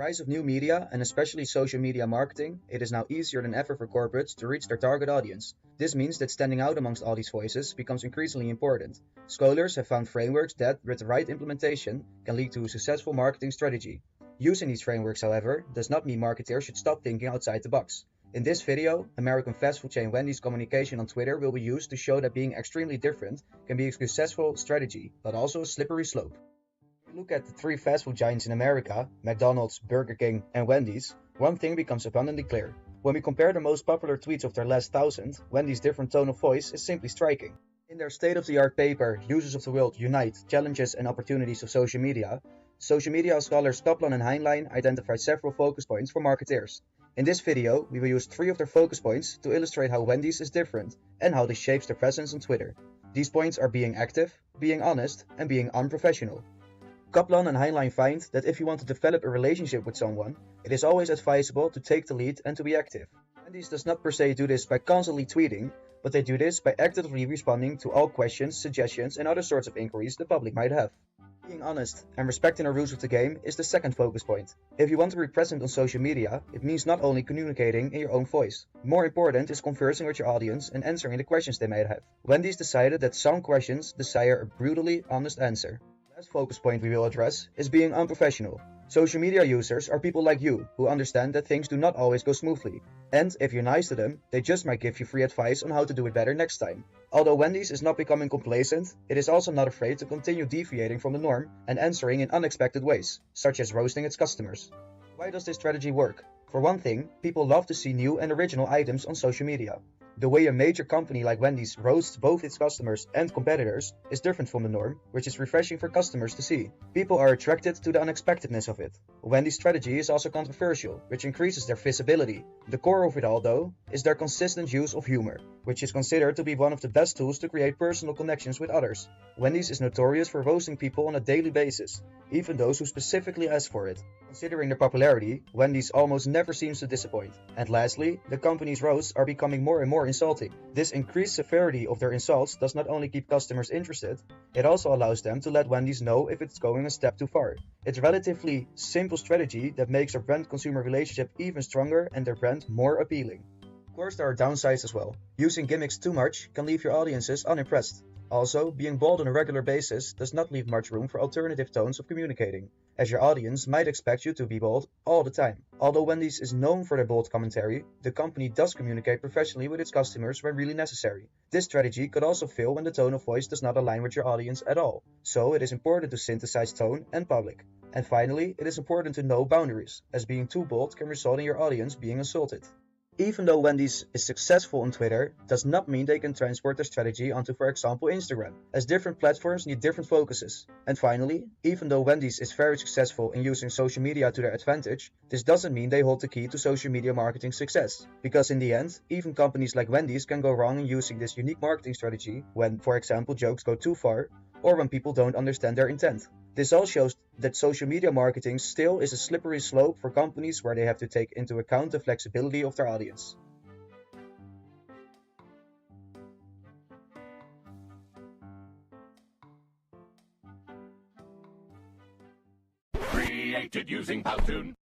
rise of new media, and especially social media marketing, it is now easier than ever for corporates to reach their target audience. This means that standing out amongst all these voices becomes increasingly important. Scholars have found frameworks that, with the right implementation, can lead to a successful marketing strategy. Using these frameworks, however, does not mean marketers should stop thinking outside the box. In this video, American fast food chain Wendy's communication on Twitter will be used to show that being extremely different can be a successful strategy, but also a slippery slope. If you look at the three fast food giants in America, McDonald's, Burger King, and Wendy's, one thing becomes abundantly clear. When we compare the most popular tweets of their last 1,000, Wendy's different tone of voice is simply striking. In their state-of-the-art paper, Users of the World Unite, Challenges and Opportunities of Social Media scholars Kaplan and Heinlein identified several focus points for marketeers. In this video, we will use 3 of their focus points to illustrate how Wendy's is different and how this shapes their presence on Twitter. These points are being active, being honest, and being unprofessional. Kaplan and Heinlein find that if you want to develop a relationship with someone, it is always advisable to take the lead and to be active. Wendy's does not per se do this by constantly tweeting, but they do this by actively responding to all questions, suggestions, and other sorts of inquiries the public might have. Being honest and respecting the rules of the game is the second focus point. If you want to be present on social media, it means not only communicating in your own voice. More important is conversing with your audience and answering the questions they might have. Wendy's decided that some questions desire a brutally honest answer. The last focus point we will address is being unprofessional. Social media users are people like you who understand that things do not always go smoothly. And if you're nice to them, they just might give you free advice on how to do it better next time. Although Wendy's is not becoming complacent, it is also not afraid to continue deviating from the norm and answering in unexpected ways, such as roasting its customers. Why does this strategy work? For one thing, people love to see new and original items on social media. The way a major company like Wendy's roasts both its customers and competitors is different from the norm, which is refreshing for customers to see. People are attracted to the unexpectedness of it. Wendy's strategy is also controversial, which increases their visibility. The core of it all, though, is their consistent use of humor, which is considered to be one of the best tools to create personal connections with others. Wendy's is notorious for roasting people on a daily basis, even those who specifically ask for it. Considering their popularity, Wendy's almost never seems to disappoint. And lastly, the company's roasts are becoming more and more insulting. This increased severity of their insults does not only keep customers interested, it also allows them to let Wendy's know if it's going a step too far. It's a relatively simple strategy that makes their brand-consumer relationship even stronger and their brand more appealing. Of course, there are downsides as well. Using gimmicks too much can leave your audiences unimpressed. Also, being bold on a regular basis does not leave much room for alternative tones of communicating, as your audience might expect you to be bold all the time. Although Wendy's is known for their bold commentary, the company does communicate professionally with its customers when really necessary. This strategy could also fail when the tone of voice does not align with your audience at all, so it is important to synthesize tone and public. And finally, it is important to know boundaries, as being too bold can result in your audience being insulted. Even though Wendy's is successful on Twitter, does not mean they can transport their strategy onto, for example, Instagram, as different platforms need different focuses. And finally, even though Wendy's is very successful in using social media to their advantage, this doesn't mean they hold the key to social media marketing success. Because in the end, even companies like Wendy's can go wrong in using this unique marketing strategy when, for example, jokes go too far, or when people don't understand their intent. This all shows that social media marketing still is a slippery slope for companies where they have to take into account the flexibility of their audience. Created using Powtoon.